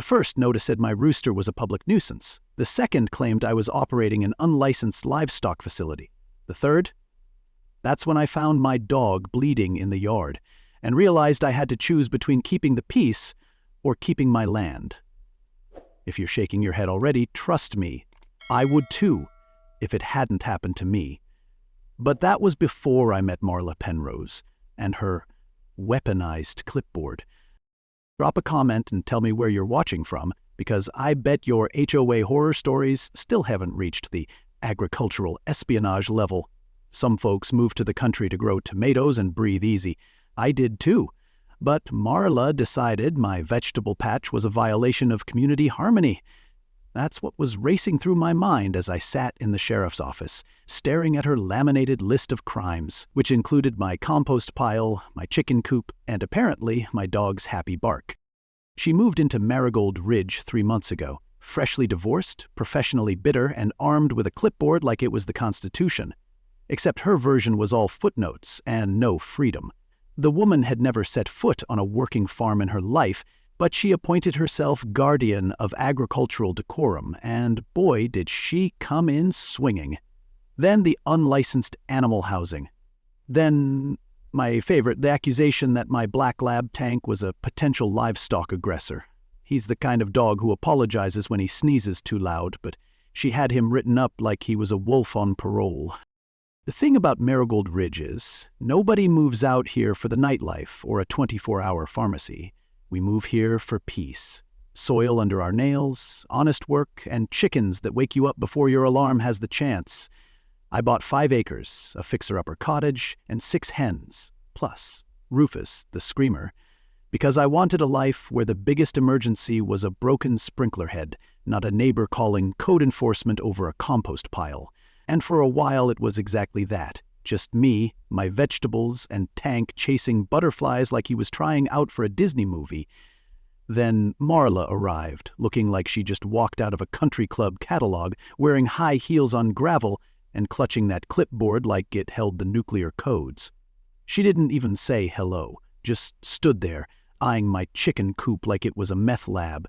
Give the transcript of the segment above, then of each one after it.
first notice said my rooster was a public nuisance. The second claimed I was operating an unlicensed livestock facility. The third? That's when I found my dog bleeding in the yard and realized I had to choose between keeping the peace or keeping my land. If you're shaking your head already, trust me, I would too if it hadn't happened to me. But that was before I met Marla Penrose and her weaponized clipboard. Drop a comment and tell me where you're watching from, because I bet your HOA horror stories still haven't reached the agricultural espionage level. Some folks moved to the country to grow tomatoes and breathe easy. I did too. But Marla decided my vegetable patch was a violation of community harmony. That's what was racing through my mind as I sat in the sheriff's office, staring at her laminated list of crimes, which included my compost pile, my chicken coop, and apparently my dog's happy bark. She moved into Marigold Ridge 3 months ago, freshly divorced, professionally bitter, and armed with a clipboard like it was the Constitution. Except her version was all footnotes and no freedom. The woman had never set foot on a working farm in her life, but she appointed herself guardian of agricultural decorum, and boy, did she come in swinging. Then the unlicensed animal housing. Then, my favorite, the accusation that my black lab Tank was a potential livestock aggressor. He's the kind of dog who apologizes when he sneezes too loud, but she had him written up like he was a wolf on parole. The thing about Marigold Ridge is, nobody moves out here for the nightlife or a 24-hour pharmacy. We move here for peace. Soil under our nails, honest work, and chickens that wake you up before your alarm has the chance. I bought 5 acres, a fixer-upper cottage, and 6 hens, plus Rufus, the screamer, because I wanted a life where the biggest emergency was a broken sprinkler head, not a neighbor calling code enforcement over a compost pile. And for a while it was exactly that. Just me, my vegetables, and Tank chasing butterflies like he was trying out for a Disney movie. Then Marla arrived, looking like she just walked out of a country club catalog, wearing high heels on gravel and clutching that clipboard like it held the nuclear codes. She didn't even say hello, just stood there, eyeing my chicken coop like it was a meth lab.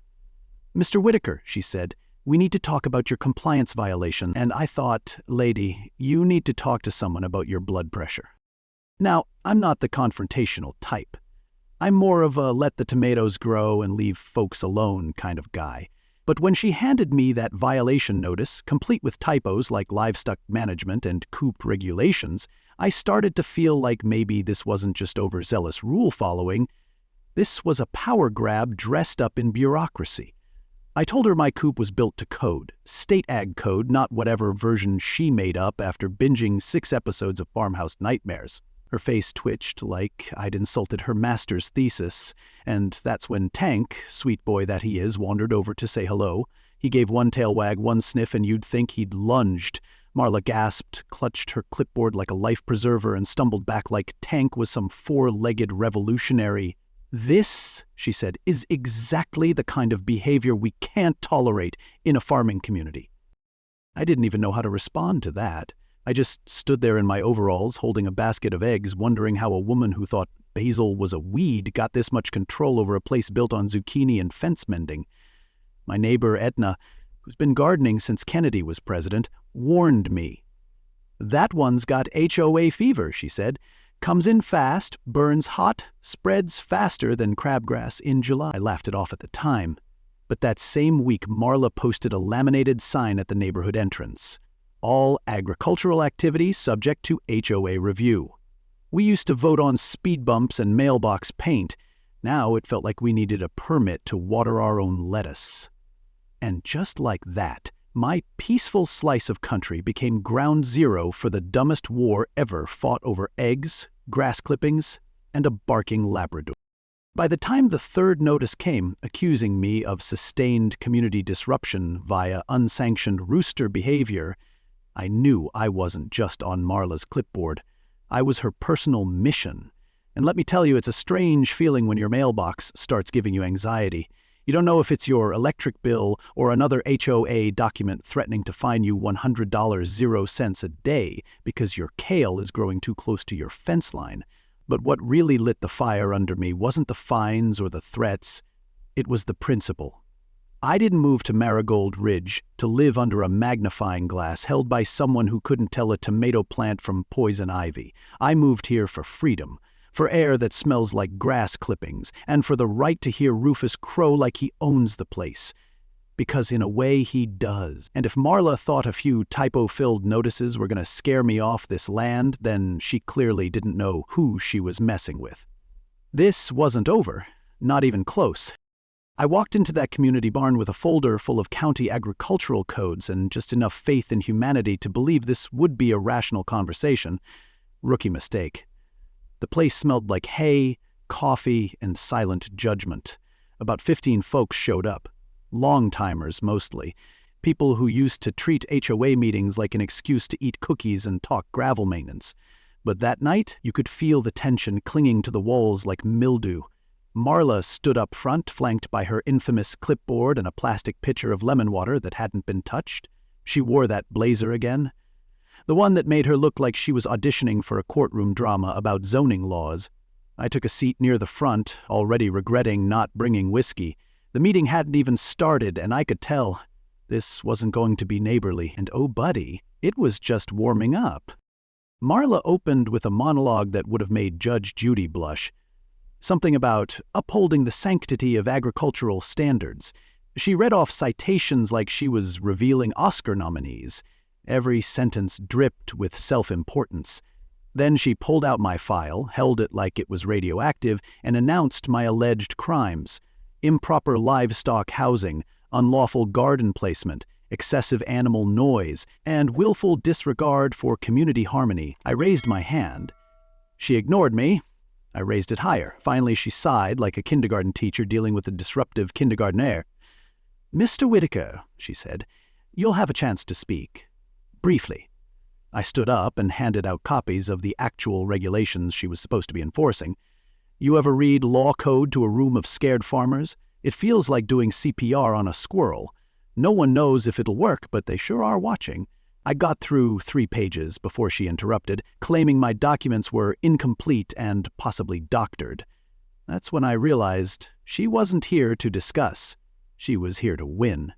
"Mr. Whitaker," she said, "we need to talk about your compliance violation, and I thought, lady, you need to talk to someone about your blood pressure." Now, I'm not the confrontational type. I'm more of a let the tomatoes grow and leave folks alone kind of guy. But when she handed me that violation notice, complete with typos like livestock management and coop regulations, I started to feel like maybe this wasn't just overzealous rule following. This was a power grab dressed up in bureaucracy. I told her my coop was built to code, state ag code, not whatever version she made up after binging 6 episodes of Farmhouse Nightmares. Her face twitched like I'd insulted her master's thesis, and that's when Tank, sweet boy that he is, wandered over to say hello. He gave one tail wag, one sniff, and you'd think he'd lunged. Marla gasped, clutched her clipboard like a life preserver, and stumbled back like Tank was some 4-legged revolutionary. "This," she said, "is exactly the kind of behavior we can't tolerate in a farming community." I didn't even know how to respond to that. I just stood there in my overalls, holding a basket of eggs, wondering how a woman who thought basil was a weed got this much control over a place built on zucchini and fence mending. My neighbor, Edna, who's been gardening since Kennedy was president, warned me. "That one's got HOA fever," she said. "Comes in fast, burns hot, spreads faster than crabgrass in July." I laughed it off at the time. But that same week, Marla posted a laminated sign at the neighborhood entrance. "All agricultural activities subject to HOA review." We used to vote on speed bumps and mailbox paint. Now it felt like we needed a permit to water our own lettuce. And just like that, my peaceful slice of country became ground zero for the dumbest war ever fought over eggs, grass clippings, and a barking Labrador. By the time the 3rd notice came, accusing me of sustained community disruption via unsanctioned rooster behavior, I knew I wasn't just on Marla's clipboard. I was her personal mission. And let me tell you, it's a strange feeling when your mailbox starts giving you anxiety. You don't know if it's your electric bill or another HOA document threatening to fine you $100 0 cents a day because your kale is growing too close to your fence line. But what really lit the fire under me wasn't the fines or the threats. It was the principle. I didn't move to Marigold Ridge to live under a magnifying glass held by someone who couldn't tell a tomato plant from poison ivy. I moved here for freedom, for air that smells like grass clippings, and for the right to hear Rufus crow like he owns the place. Because in a way he does. And if Marla thought a few typo-filled notices were going to scare me off this land, then she clearly didn't know who she was messing with. This wasn't over, not even close. I walked into that community barn with a folder full of county agricultural codes and just enough faith in humanity to believe this would be a rational conversation. Rookie mistake. The place smelled like hay, coffee, and silent judgment. About 15 folks showed up. Long-timers, mostly. People who used to treat HOA meetings like an excuse to eat cookies and talk gravel maintenance. But that night, you could feel the tension clinging to the walls like mildew. Marla stood up front, flanked by her infamous clipboard and a plastic pitcher of lemon water that hadn't been touched. She wore that blazer again. The one that made her look like she was auditioning for a courtroom drama about zoning laws. I took a seat near the front, already regretting not bringing whiskey. The meeting hadn't even started, and I could tell this wasn't going to be neighborly, and oh buddy, it was just warming up. Marla opened with a monologue that would have made Judge Judy blush. Something about upholding the sanctity of agricultural standards. She read off citations like she was revealing Oscar nominees. Every sentence dripped with self-importance. Then she pulled out my file, held it like it was radioactive, and announced my alleged crimes: improper livestock housing, unlawful garden placement, excessive animal noise, and willful disregard for community harmony. I raised my hand. She ignored me. I raised it higher. Finally, she sighed like a kindergarten teacher dealing with a disruptive kindergartner. "Mr. Whitaker," she said, "you'll have a chance to speak. Briefly." I stood up and handed out copies of the actual regulations she was supposed to be enforcing. You ever read law code to a room of scared farmers? It feels like doing CPR on a squirrel. No one knows if it'll work, but they sure are watching. I got through 3 pages before she interrupted, claiming my documents were incomplete and possibly doctored. That's when I realized she wasn't here to discuss. She was here to win.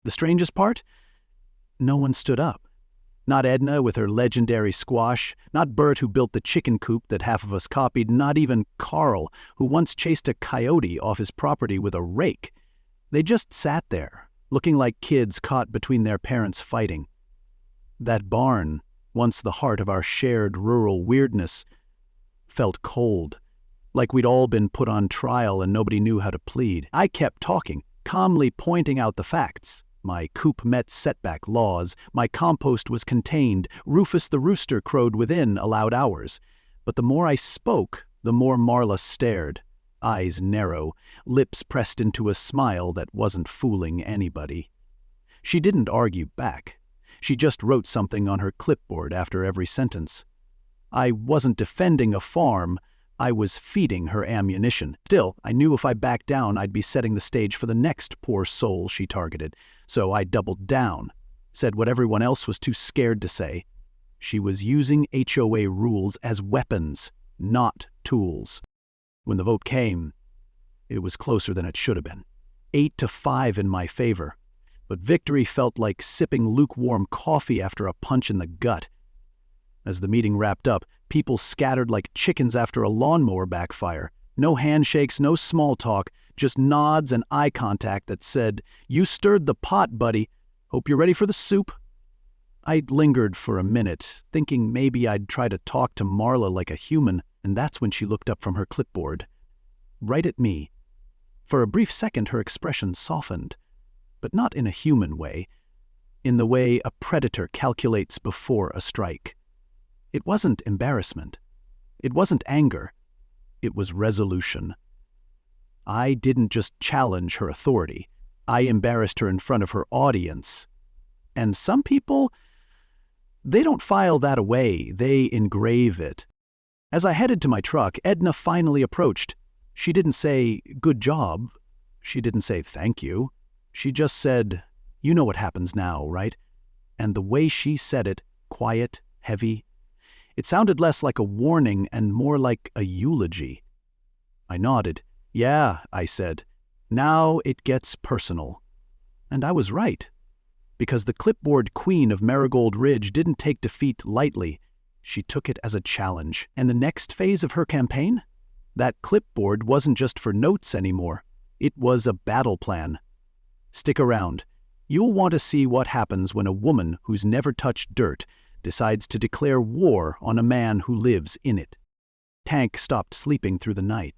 The strangest part? No one stood up. Not Edna with her legendary squash, not Bert who built the chicken coop that half of us copied, not even Carl, who once chased a coyote off his property with a rake. They just sat there, looking like kids caught between their parents fighting. That barn, once the heart of our shared rural weirdness, felt cold, like we'd all been put on trial and nobody knew how to plead. I kept talking, calmly pointing out the facts. My coop met setback laws, my compost was contained, Rufus the rooster crowed within allowed hours. But the more I spoke, the more Marla stared, eyes narrow, lips pressed into a smile that wasn't fooling anybody. She didn't argue back. She just wrote something on her clipboard after every sentence. I wasn't defending a farm, I was feeding her ammunition. Still, I knew if I backed down, I'd be setting the stage for the next poor soul she targeted. So I doubled down, said what everyone else was too scared to say. She was using HOA rules as weapons, not tools. When the vote came, it was closer than it should have been. 8-5 in my favor. But victory felt like sipping lukewarm coffee after a punch in the gut. As the meeting wrapped up, people scattered like chickens after a lawnmower backfire. No handshakes, no small talk, just nods and eye contact that said, "You stirred the pot, buddy. Hope you're ready for the soup." I lingered for a minute, thinking maybe I'd try to talk to Marla like a human, and that's when she looked up from her clipboard. Right at me. For a brief second, her expression softened, but not in a human way, in the way a predator calculates before a strike. It wasn't embarrassment. It wasn't anger. It was resolution. I didn't just challenge her authority. I embarrassed her in front of her audience. And some people, they don't file that away. They engrave it. As I headed to my truck, Edna finally approached. She didn't say, "Good job." She didn't say, "Thank you." She just said, "You know what happens now, right?" And the way she said it, quiet, heavy, it sounded less like a warning and more like a eulogy. I nodded. "Yeah," I said. Now it gets personal. And I was right. Because the clipboard queen of Marigold Ridge didn't take defeat lightly. She took it as a challenge. And the next phase of her campaign? That clipboard wasn't just for notes anymore. It was a battle plan. Stick around. You'll want to see what happens when a woman who's never touched dirt decides to declare war on a man who lives in it. Tank stopped sleeping through the night.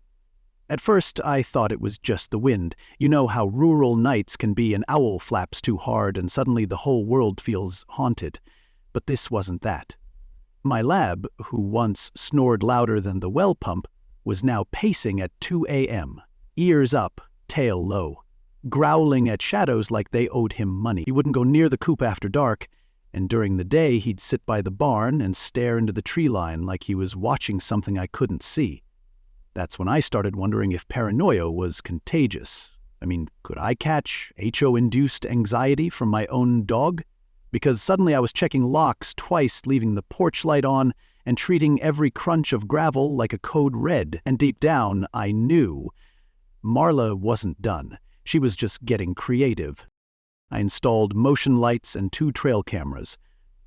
At first, I thought it was just the wind. You know how rural nights can be, an owl flaps too hard and suddenly the whole world feels haunted. But this wasn't that. My lab, who once snored louder than the well pump, was now pacing at 2 a.m., ears up, tail low, growling at shadows like they owed him money. He wouldn't go near the coop after dark, and during the day he'd sit by the barn and stare into the tree line like he was watching something I couldn't see. That's when I started wondering if paranoia was contagious. I mean, could I catch HO-induced anxiety from my own dog? Because suddenly I was checking locks twice, leaving the porch light on, and treating every crunch of gravel like a code red. And deep down, I knew Marla wasn't done. She was just getting creative. I installed motion lights and 2 trail cameras.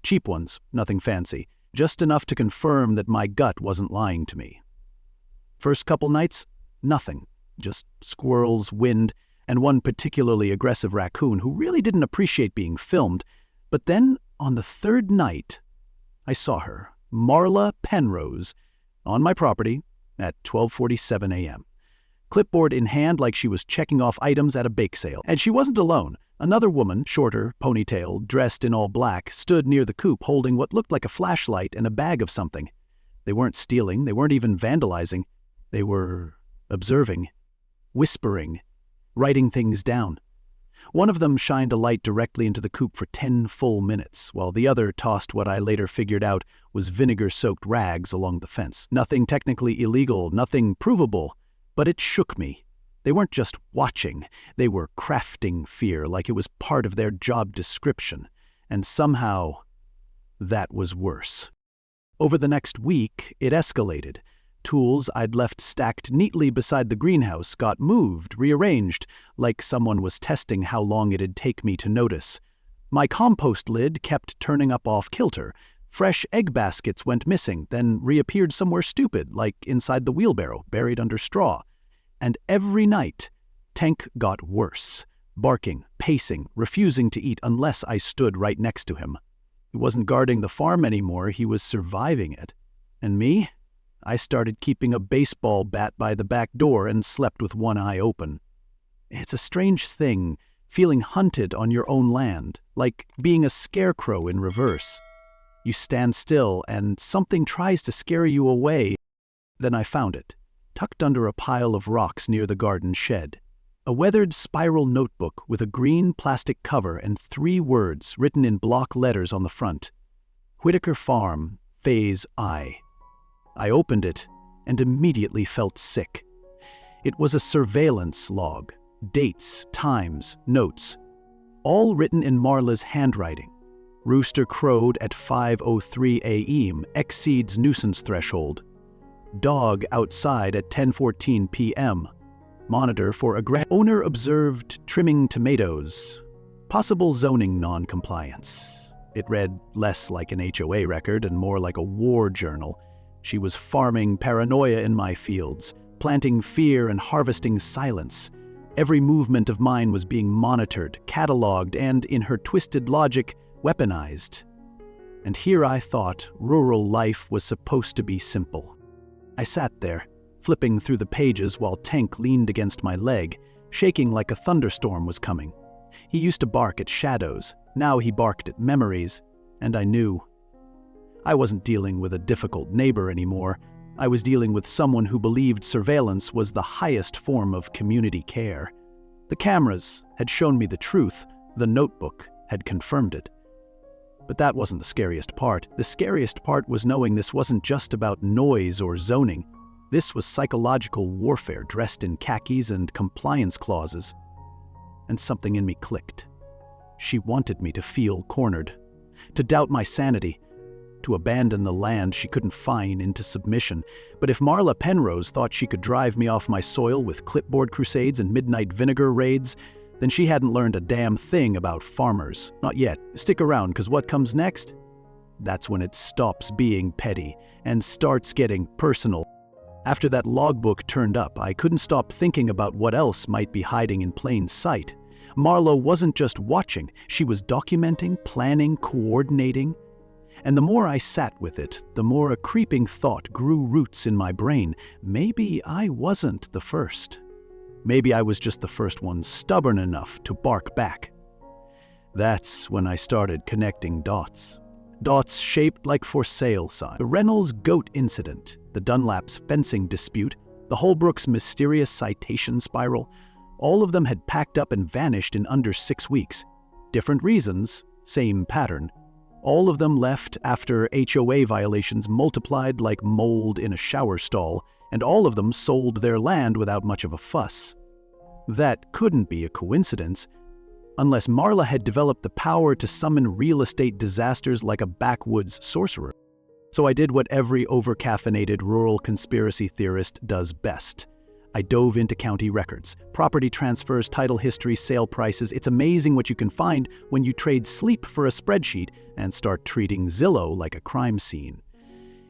Cheap ones, nothing fancy, just enough to confirm that my gut wasn't lying to me. First couple nights, nothing. Just squirrels, wind, and one particularly aggressive raccoon who really didn't appreciate being filmed. But then, on the 3rd night, I saw her, Marla Penrose, on my property at 12:47 a.m. Clipboard in hand like she was checking off items at a bake sale. And she wasn't alone. Another woman, shorter, ponytailed, dressed in all black, stood near the coop holding what looked like a flashlight and a bag of something. They weren't stealing, they weren't even vandalizing. They were observing, whispering, writing things down. One of them shined a light directly into the coop for 10 full minutes, while the other tossed what I later figured out was vinegar-soaked rags along the fence. Nothing technically illegal, nothing provable, but it shook me. They weren't just watching, they were crafting fear like it was part of their job description. And somehow, that was worse. Over the next week, it escalated. Tools I'd left stacked neatly beside the greenhouse got moved, rearranged, like someone was testing how long it'd take me to notice. My compost lid kept turning up off-kilter. Fresh egg baskets went missing, then reappeared somewhere stupid, like inside the wheelbarrow, buried under straw. And every night, Tank got worse, barking, pacing, refusing to eat unless I stood right next to him. He wasn't guarding the farm anymore, he was surviving it. And me? I started keeping a baseball bat by the back door and slept with one eye open. It's a strange thing, feeling hunted on your own land, like being a scarecrow in reverse. You stand still and something tries to scare you away. Then I found it, tucked under a pile of rocks near the garden shed. A weathered spiral notebook with a green plastic cover and 3 words written in block letters on the front. Whitaker Farm, Phase I. I opened it and immediately felt sick. It was a surveillance log, dates, times, notes, all written in Marla's handwriting. Rooster crowed at 5:03 a.m., exceeds nuisance threshold. Dog outside at 10:14 p.m. Monitor for owner observed trimming tomatoes. Possible zoning non-compliance. It read less like an HOA record and more like a war journal. She was farming paranoia in my fields, planting fear and harvesting silence. Every movement of mine was being monitored, catalogued, and, in her twisted logic, weaponized. And here I thought rural life was supposed to be simple. I sat there, flipping through the pages while Tank leaned against my leg, shaking like a thunderstorm was coming. He used to bark at shadows, now he barked at memories, and I knew. I wasn't dealing with a difficult neighbor anymore. I was dealing with someone who believed surveillance was the highest form of community care. The cameras had shown me the truth, the notebook had confirmed it. But that wasn't the scariest part. The scariest part was knowing this wasn't just about noise or zoning. This was psychological warfare dressed in khakis and compliance clauses. And something in me clicked. She wanted me to feel cornered, to doubt my sanity. to abandon the land she couldn't fine into submission. But if Marla Penrose thought she could drive me off my soil with clipboard crusades and midnight vinegar raids, then she hadn't learned a damn thing about farmers. Not yet. Stick around, because what comes next? That's when it stops being petty and starts getting personal. After that logbook turned up, I couldn't stop thinking about what else might be hiding in plain sight. Marla wasn't just watching, she was documenting, planning, coordinating. And the more I sat with it, the more a creeping thought grew roots in my brain. Maybe I wasn't the first. Maybe I was just the first one stubborn enough to bark back. That's when I started connecting dots. Dots shaped like for sale signs. The Reynolds goat incident, the Dunlap's fencing dispute, the Holbrook's mysterious citation spiral, all of them had packed up and vanished in under 6 weeks. Different reasons, same pattern. All of them left after HOA violations multiplied like mold in a shower stall, and all of them sold their land without much of a fuss. That couldn't be a coincidence, unless Marla had developed the power to summon real estate disasters like a backwoods sorcerer. So I did what every over-caffeinated rural conspiracy theorist does best. I dove into county records, property transfers, title history, sale prices. It's amazing what you can find when you trade sleep for a spreadsheet and start treating Zillow like a crime scene.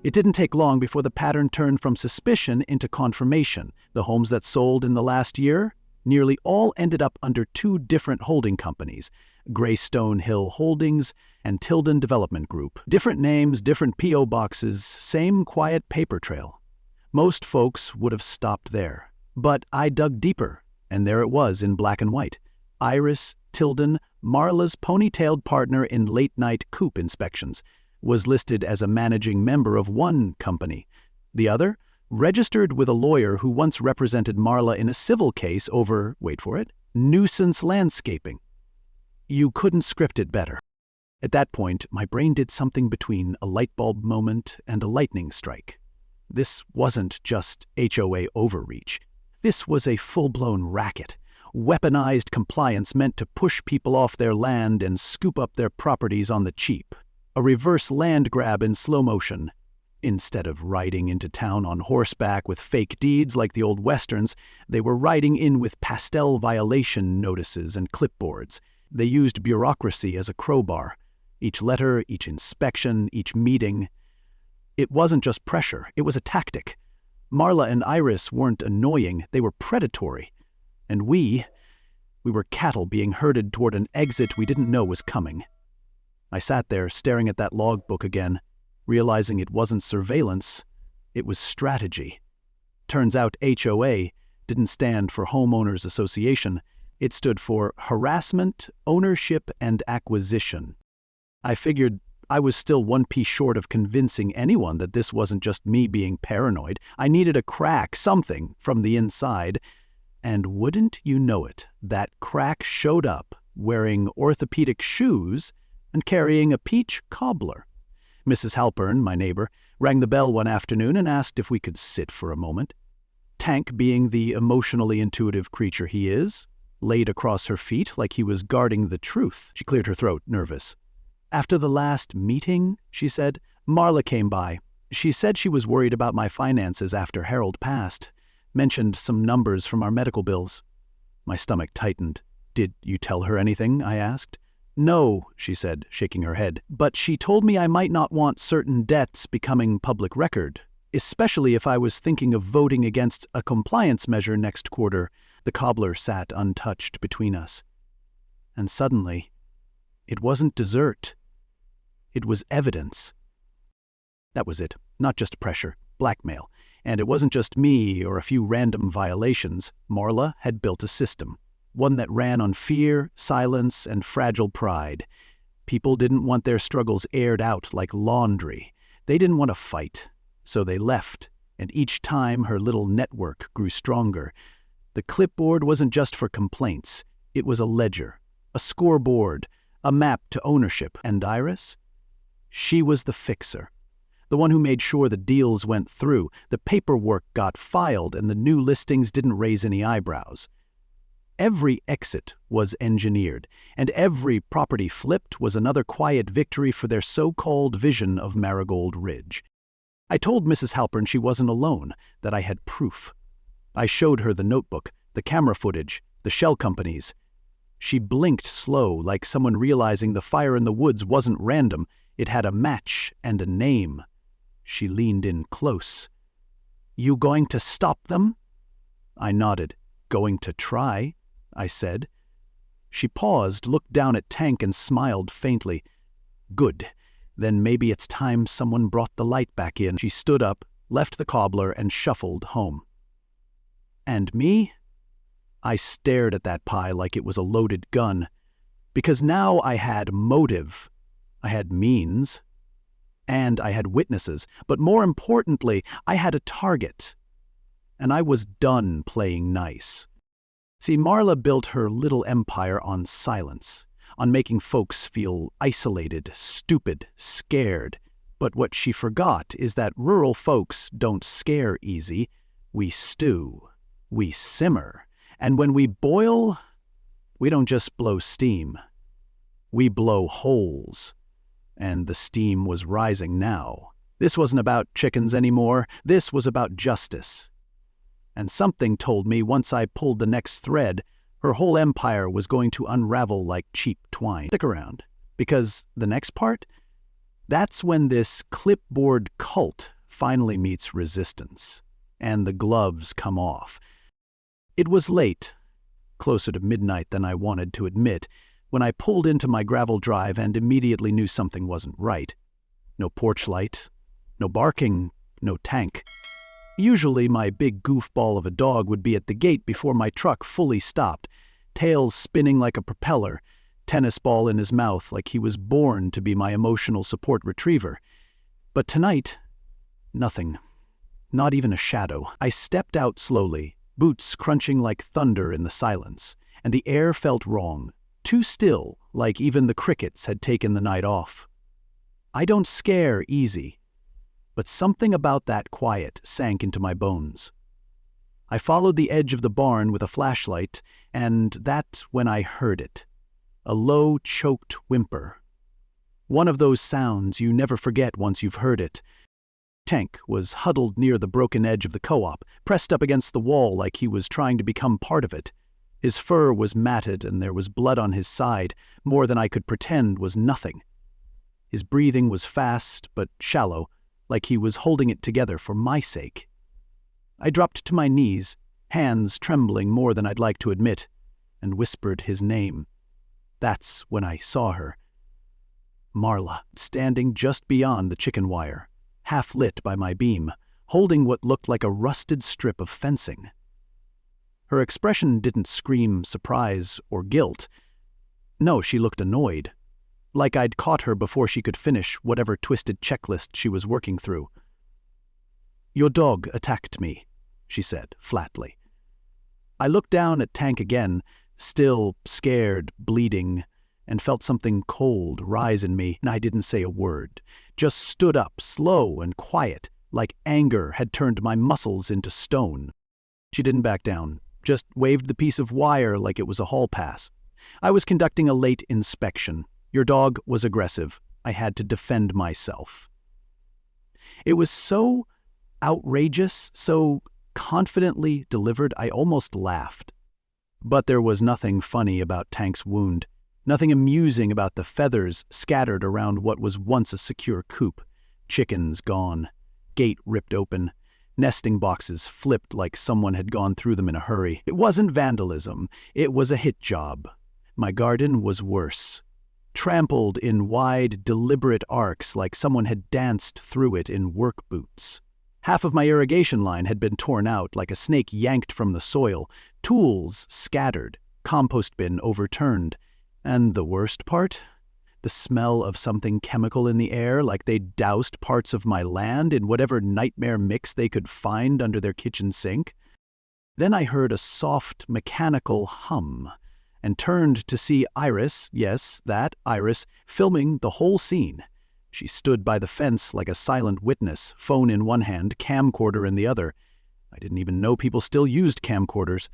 It didn't take long before the pattern turned from suspicion into confirmation. The homes that sold in the last year, nearly all ended up under 2 different holding companies, Greystone Hill Holdings and Tilden Development Group. Different names, different P.O. boxes, same quiet paper trail. Most folks would have stopped there. But I dug deeper, and there it was in black and white. Iris Tilden, Marla's ponytailed partner in late-night coop inspections, was listed as a managing member of one company. The other, registered with a lawyer who once represented Marla in a civil case over, wait for it, nuisance landscaping. You couldn't script it better. At that point, my brain did something between a light bulb moment and a lightning strike. This wasn't just HOA overreach. This was a full-blown racket. Weaponized compliance meant to push people off their land and scoop up their properties on the cheap. A reverse land grab in slow motion. Instead of riding into town on horseback with fake deeds like the old westerns, they were riding in with pastel violation notices and clipboards. They used bureaucracy as a crowbar. Each letter, each inspection, each meeting. It wasn't just pressure, it was a tactic. Marla and Iris weren't annoying, they were predatory. And we were cattle being herded toward an exit we didn't know was coming. I sat there staring at that logbook again, realizing it wasn't surveillance, it was strategy. Turns out HOA didn't stand for Homeowners Association. It stood for Harassment, Ownership, and Acquisition. I figured I was still one piece short of convincing anyone that this wasn't just me being paranoid. I needed a crack, something, from the inside. And wouldn't you know it, that crack showed up wearing orthopedic shoes and carrying a peach cobbler. Mrs. Halpern, my neighbor, rang the bell one afternoon and asked if we could sit for a moment. Tank, being the emotionally intuitive creature he is, laid across her feet like he was guarding the truth. She cleared her throat, nervous. After the last meeting, she said, Marla came by. She said she was worried about my finances after Harold passed. Mentioned some numbers from our medical bills. My stomach tightened. Did you tell her anything? I asked. No, she said, shaking her head, but she told me I might not want certain debts becoming public record, especially if I was thinking of voting against a compliance measure next quarter. The cobbler sat untouched between us. And suddenly, it wasn't dessert. It was evidence. That was it, not just pressure, blackmail. And it wasn't just me or a few random violations. Marla had built a system. One that ran on fear, silence, and fragile pride. People didn't want their struggles aired out like laundry. They didn't want to fight, so they left, and each time her little network grew stronger. The clipboard wasn't just for complaints. It was a ledger, a scoreboard, a map to ownership. And Iris? She was the fixer. The one who made sure the deals went through, the paperwork got filed, and the new listings didn't raise any eyebrows. Every exit was engineered, and every property flipped was another quiet victory for their so-called vision of Marigold Ridge. I told Mrs. Halpern she wasn't alone, that I had proof. I showed her the notebook, the camera footage, the shell companies. She blinked slow, like someone realizing the fire in the woods wasn't random. It had a match and a name. She leaned in close. "You going to stop them?" I nodded. "Going to try," I said. She paused, looked down at Tank, and smiled faintly. "Good. Then maybe it's time someone brought the light back in." She stood up, left the cobbler, and shuffled home. And me? I stared at that pie like it was a loaded gun, because now I had motive, I had means, and I had witnesses, but more importantly, I had a target. And I was done playing nice. See, Marla built her little empire on silence, on making folks feel isolated, stupid, scared. But what she forgot is that rural folks don't scare easy. We stew, we simmer, and when we boil, we don't just blow steam. We blow holes. And the steam was rising now. This wasn't about chickens anymore. This was about justice. And something told me once I pulled the next thread, her whole empire was going to unravel like cheap twine. Stick around, because the next part, that's when this clipboard cult finally meets resistance, and the gloves come off. It was late, closer to midnight than I wanted to admit, when I pulled into my gravel drive and immediately knew something wasn't right. No porch light, no barking, no Tank. Usually my big goofball of a dog would be at the gate before my truck fully stopped, tail spinning like a propeller, tennis ball in his mouth like he was born to be my emotional support retriever. But tonight, nothing. Not even a shadow. I stepped out slowly, boots crunching like thunder in the silence, and the air felt wrong, too still, like even the crickets had taken the night off. I don't scare easy, but something about that quiet sank into my bones. I followed the edge of the barn with a flashlight, and that's when I heard it. A low, choked whimper. One of those sounds you never forget once you've heard it. Tank was huddled near the broken edge of the co-op, pressed up against the wall like he was trying to become part of it. His fur was matted and there was blood on his side, more than I could pretend was nothing. His breathing was fast but shallow, like he was holding it together for my sake. I dropped to my knees, hands trembling more than I'd like to admit, and whispered his name. That's when I saw her. Marla, standing just beyond the chicken wire, half lit by my beam, holding what looked like a rusted strip of fencing. Her expression didn't scream surprise or guilt. No, she looked annoyed, like I'd caught her before she could finish whatever twisted checklist she was working through. "Your dog attacked me," she said, flatly. I looked down at Tank again, still scared, bleeding, and felt something cold rise in me, and I didn't say a word, just stood up, slow and quiet, like anger had turned my muscles into stone. She didn't back down, just waved the piece of wire like it was a hall pass. I was conducting a late inspection. Your dog was aggressive. I had to defend myself. It was so outrageous, so confidently delivered, I almost laughed. But there was nothing funny about Tank's wound, nothing amusing about the feathers scattered around what was once a secure coop. Chickens gone, gate ripped open, nesting boxes flipped like someone had gone through them in a hurry. It wasn't vandalism, it was a hit job. My garden was worse. Trampled in wide, deliberate arcs like someone had danced through it in work boots. Half of my irrigation line had been torn out like a snake yanked from the soil, tools scattered, compost bin overturned. And the worst part? The smell of something chemical in the air, like they'd doused parts of my land in whatever nightmare mix they could find under their kitchen sink. Then I heard a soft, mechanical hum, and turned to see Iris, yes, that Iris, filming the whole scene. She stood by the fence like a silent witness, phone in one hand, camcorder in the other. I didn't even know people still used camcorders.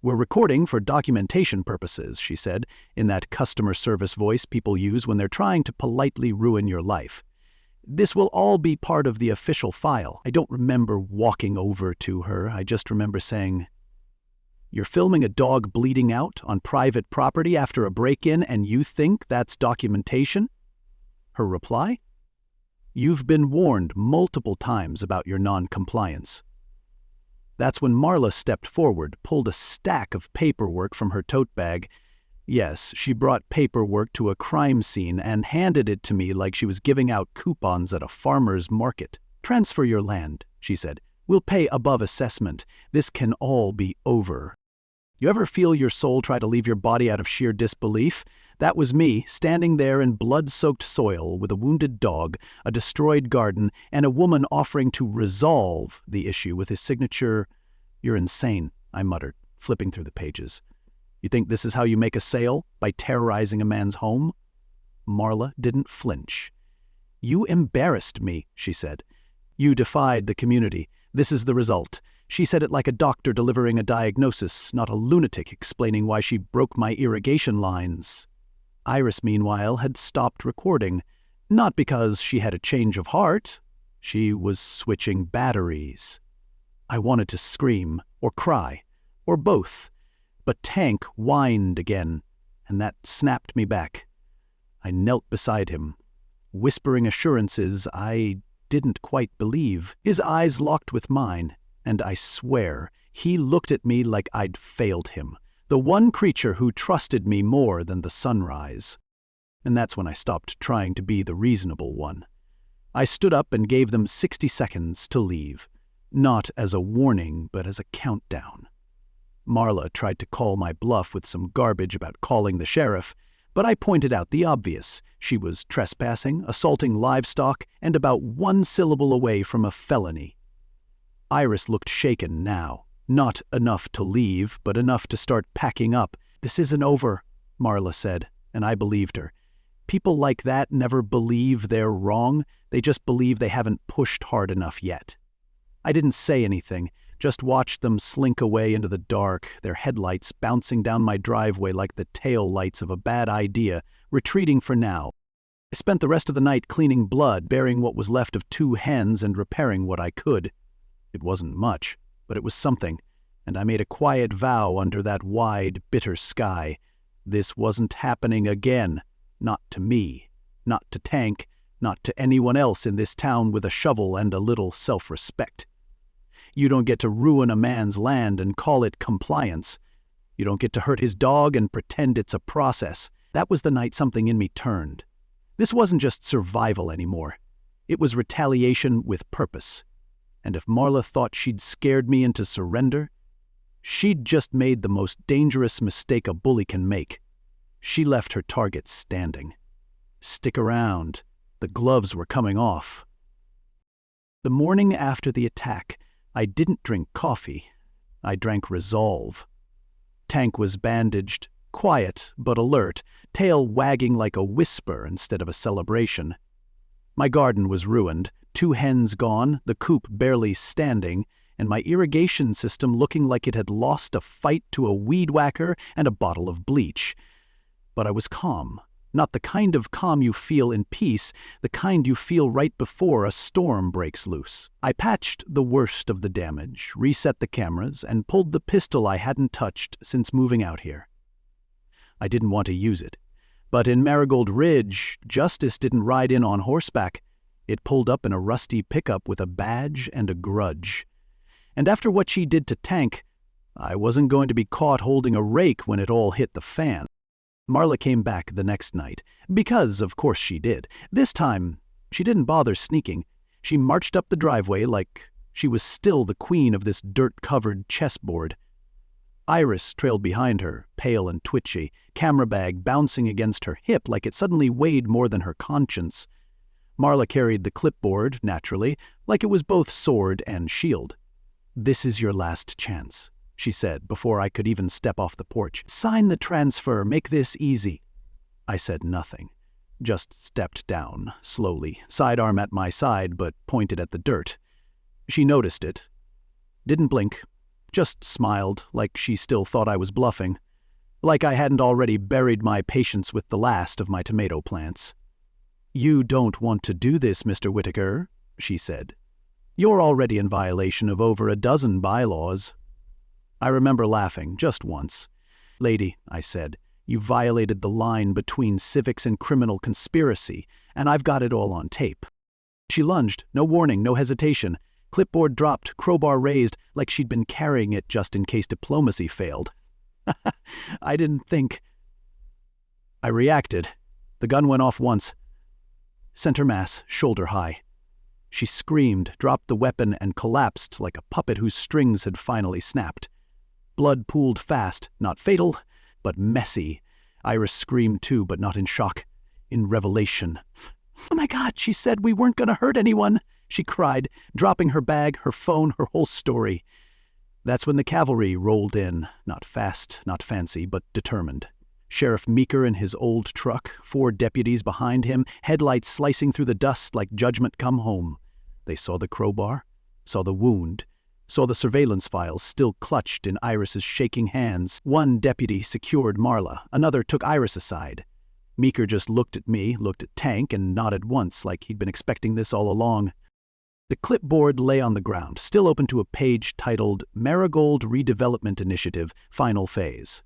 "We're recording for documentation purposes," she said, in that customer service voice people use when they're trying to politely ruin your life. "This will all be part of the official file." I don't remember walking over to her. I just remember saying, "You're filming a dog bleeding out on private property after a break-in and you think that's documentation?" Her reply? "You've been warned multiple times about your non-compliance." That's when Marla stepped forward, pulled a stack of paperwork from her tote bag. Yes, she brought paperwork to a crime scene and handed it to me like she was giving out coupons at a farmer's market. "Transfer your land," she said. "We'll pay above assessment. This can all be over." You ever feel your soul try to leave your body out of sheer disbelief? That was me, standing there in blood-soaked soil with a wounded dog, a destroyed garden, and a woman offering to resolve the issue with his signature. "You're insane," I muttered, flipping through the pages. "You think this is how you make a sale? By terrorizing a man's home?" Marla didn't flinch. "You embarrassed me," she said. "You defied the community. This is the result." She said it like a doctor delivering a diagnosis, not a lunatic explaining why she broke my irrigation lines. Iris, meanwhile, had stopped recording, not because she had a change of heart. She was switching batteries. I wanted to scream, or cry, or both, but Tank whined again, and that snapped me back. I knelt beside him, whispering assurances I didn't quite believe. His eyes locked with mine, and I swear he looked at me like I'd failed him, the one creature who trusted me more than the sunrise. And that's when I stopped trying to be the reasonable one. I stood up and gave them 60 seconds to leave, not as a warning, but as a countdown. Marla tried to call my bluff with some garbage about calling the sheriff, but I pointed out the obvious. She was trespassing, assaulting livestock, and about one syllable away from a felony. Iris looked shaken now. Not enough to leave, but enough to start packing up. "This isn't over," Marla said, and I believed her. People like that never believe they're wrong. They just believe they haven't pushed hard enough yet. I didn't say anything, just watched them slink away into the dark, their headlights bouncing down my driveway like the tail lights of a bad idea, retreating for now. I spent the rest of the night cleaning blood, burying what was left of 2 hens and repairing what I could. It wasn't much, but it was something, and I made a quiet vow under that wide, bitter sky. This wasn't happening again. Not to me, not to Tank, not to anyone else in this town with a shovel and a little self-respect. You don't get to ruin a man's land and call it compliance. You don't get to hurt his dog and pretend it's a process. That was the night something in me turned. This wasn't just survival anymore. It was retaliation with purpose. And if Marla thought she'd scared me into surrender, she'd just made the most dangerous mistake a bully can make. She left her target standing. Stick around. The gloves were coming off. The morning after the attack, I didn't drink coffee. I drank Resolve. Tank was bandaged, quiet but alert, tail wagging like a whisper instead of a celebration. My garden was ruined, 2 hens gone, the coop barely standing, and my irrigation system looking like it had lost a fight to a weed whacker and a bottle of bleach. But I was calm. Not the kind of calm you feel in peace, the kind you feel right before a storm breaks loose. I patched the worst of the damage, reset the cameras, and pulled the pistol I hadn't touched since moving out here. I didn't want to use it. But in Marigold Ridge, justice didn't ride in on horseback. It pulled up in a rusty pickup with a badge and a grudge. And after what she did to Tank, I wasn't going to be caught holding a rake when it all hit the fan. Marla came back the next night, because of course she did. This time, she didn't bother sneaking. She marched up the driveway like she was still the queen of this dirt-covered chessboard. Iris trailed behind her, pale and twitchy, camera bag bouncing against her hip like it suddenly weighed more than her conscience. Marla carried the clipboard, naturally, like it was both sword and shield. "This is your last chance," she said before I could even step off the porch. "Sign the transfer, make this easy." I said nothing, just stepped down, slowly, sidearm at my side but pointed at the dirt. She noticed it, didn't blink, just smiled, like she still thought I was bluffing, like I hadn't already buried my patience with the last of my tomato plants. "You don't want to do this, Mr. Whitaker," she said. "You're already in violation of over a dozen bylaws." I remember laughing, just once. "Lady," I said, "you violated the line between civics and criminal conspiracy, and I've got it all on tape." She lunged, no warning, no hesitation. Clipboard dropped, crowbar raised, like she'd been carrying it just in case diplomacy failed. I didn't think. I reacted. The gun went off once. Center mass, shoulder high. She screamed, dropped the weapon, and collapsed like a puppet whose strings had finally snapped. Blood pooled fast, not fatal, but messy. Iris screamed too, but not in shock, in revelation. "Oh my God," she said, "we weren't going to hurt anyone," she cried, dropping her bag, her phone, her whole story. That's when the cavalry rolled in, not fast, not fancy, but determined. Sheriff Meeker in his old truck, 4 deputies behind him, headlights slicing through the dust like judgment come home. They saw the crowbar, saw the wound, saw the surveillance files still clutched in Iris's shaking hands. One deputy secured Marla, another took Iris aside. Meeker just looked at me, looked at Tank, and nodded once like he'd been expecting this all along. The clipboard lay on the ground, still open to a page titled Marigold Redevelopment Initiative, Final Phase.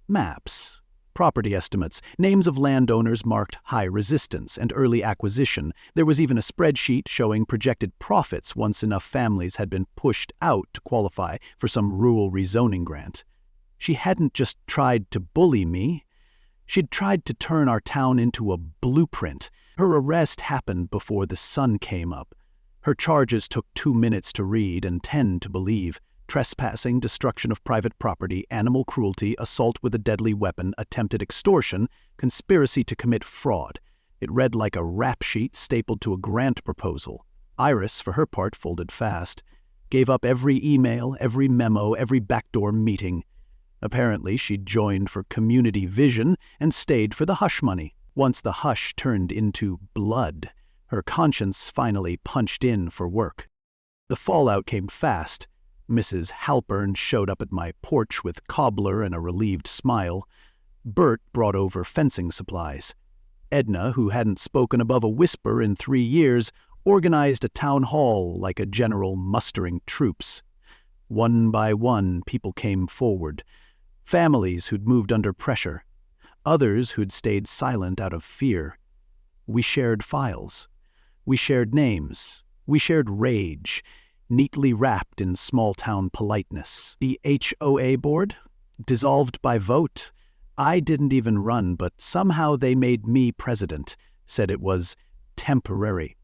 Maps, property estimates, names of landowners marked high resistance and early acquisition. There was even a spreadsheet showing projected profits once enough families had been pushed out to qualify for some rural rezoning grant. She hadn't just tried to bully me. She'd tried to turn our town into a blueprint. Her arrest happened before the sun came up. Her charges took 2 minutes to read and 10 to believe. Trespassing, destruction of private property, animal cruelty, assault with a deadly weapon, attempted extortion, conspiracy to commit fraud. It read like a rap sheet stapled to a grant proposal. Iris, for her part, folded fast. Gave up every email, every memo, every backdoor meeting. Apparently, she'd joined for community vision and stayed for the hush money. Once the hush turned into blood, her conscience finally punched in for work. The fallout came fast. Mrs. Halpern showed up at my porch with cobbler and a relieved smile. Bert brought over fencing supplies. Edna, who hadn't spoken above a whisper in 3 years, organized a town hall like a general mustering troops. One by one, people came forward. Families who'd moved under pressure. Others who'd stayed silent out of fear. We shared files. We shared names. We shared rage, neatly wrapped in small-town politeness. The HOA board? Dissolved by vote. I didn't even run, but somehow they made me president, said it was temporary.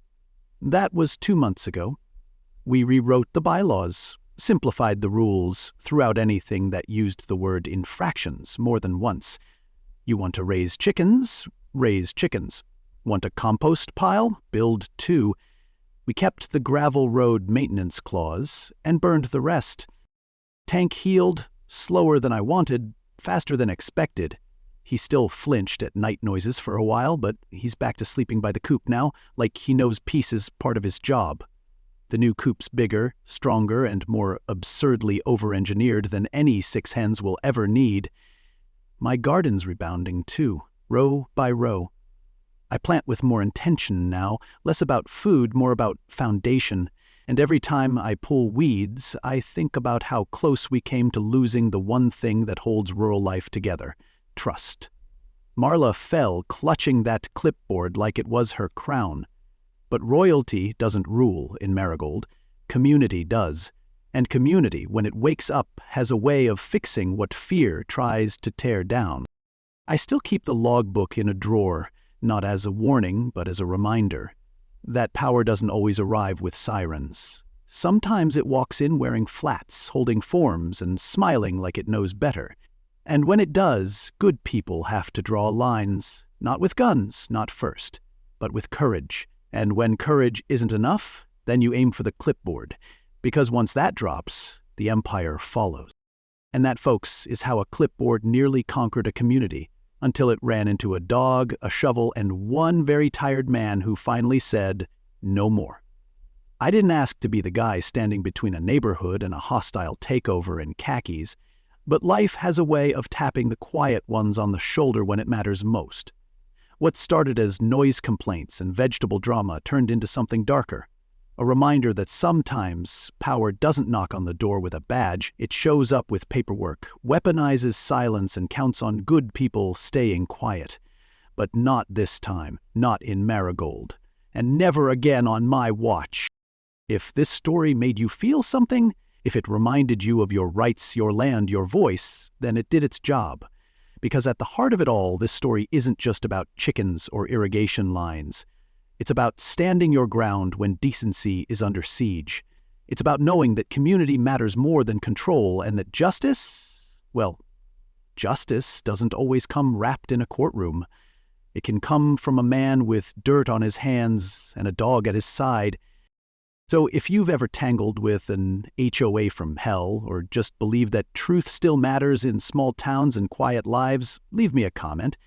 That was 2 months ago. We rewrote the bylaws, simplified the rules, threw out anything that used the word infractions more than once. You want to raise chickens? Raise chickens. Want a compost pile? Build 2. We kept the gravel road maintenance clause and burned the rest. Tank healed, slower than I wanted, faster than expected. He still flinched at night noises for a while, but he's back to sleeping by the coop now, like he knows peace is part of his job. The new coop's bigger, stronger, and more absurdly over-engineered than any 6 hens will ever need. My garden's rebounding, too, row by row. I plant with more intention now, less about food, more about foundation. And every time I pull weeds, I think about how close we came to losing the one thing that holds rural life together: trust. Marla fell clutching that clipboard like it was her crown. But royalty doesn't rule in Marigold. Community does. And community, when it wakes up, has a way of fixing what fear tries to tear down. I still keep the logbook in a drawer, not as a warning, but as a reminder. That power doesn't always arrive with sirens. Sometimes it walks in wearing flats, holding forms, and smiling like it knows better. And when it does, good people have to draw lines, not with guns, not first, but with courage. And when courage isn't enough, then you aim for the clipboard, because once that drops, the empire follows. And that, folks, is how a clipboard nearly conquered a community, until it ran into a dog, a shovel, and one very tired man who finally said, "No more." I didn't ask to be the guy standing between a neighborhood and a hostile takeover in khakis, but life has a way of tapping the quiet ones on the shoulder when it matters most. What started as noise complaints and vegetable drama turned into something darker. A reminder that sometimes power doesn't knock on the door with a badge, it shows up with paperwork, weaponizes silence, and counts on good people staying quiet. But not this time, not in Marigold, and never again on my watch. If this story made you feel something, if it reminded you of your rights, your land, your voice, then it did its job. Because at the heart of it all, this story isn't just about chickens or irrigation lines. It's about standing your ground when decency is under siege. It's about knowing that community matters more than control and that justice, well, justice doesn't always come wrapped in a courtroom. It can come from a man with dirt on his hands and a dog at his side. So if you've ever tangled with an HOA from hell or just believe that truth still matters in small towns and quiet lives, leave me a comment.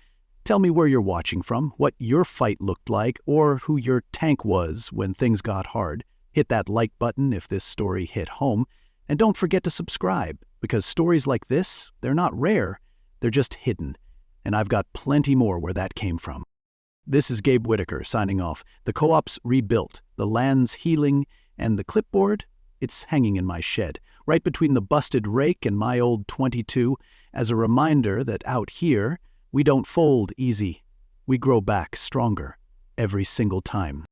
Tell me where you're watching from, what your fight looked like, or who your tank was when things got hard. Hit that like button if this story hit home. And don't forget to subscribe, because stories like this, they're not rare, they're just hidden. And I've got plenty more where that came from. This is Gabe Whitaker signing off. The co-op's rebuilt, the land's healing, and the clipboard, it's hanging in my shed, right between the busted rake and my old 22, as a reminder that out here, we don't fold easy. We grow back stronger every single time.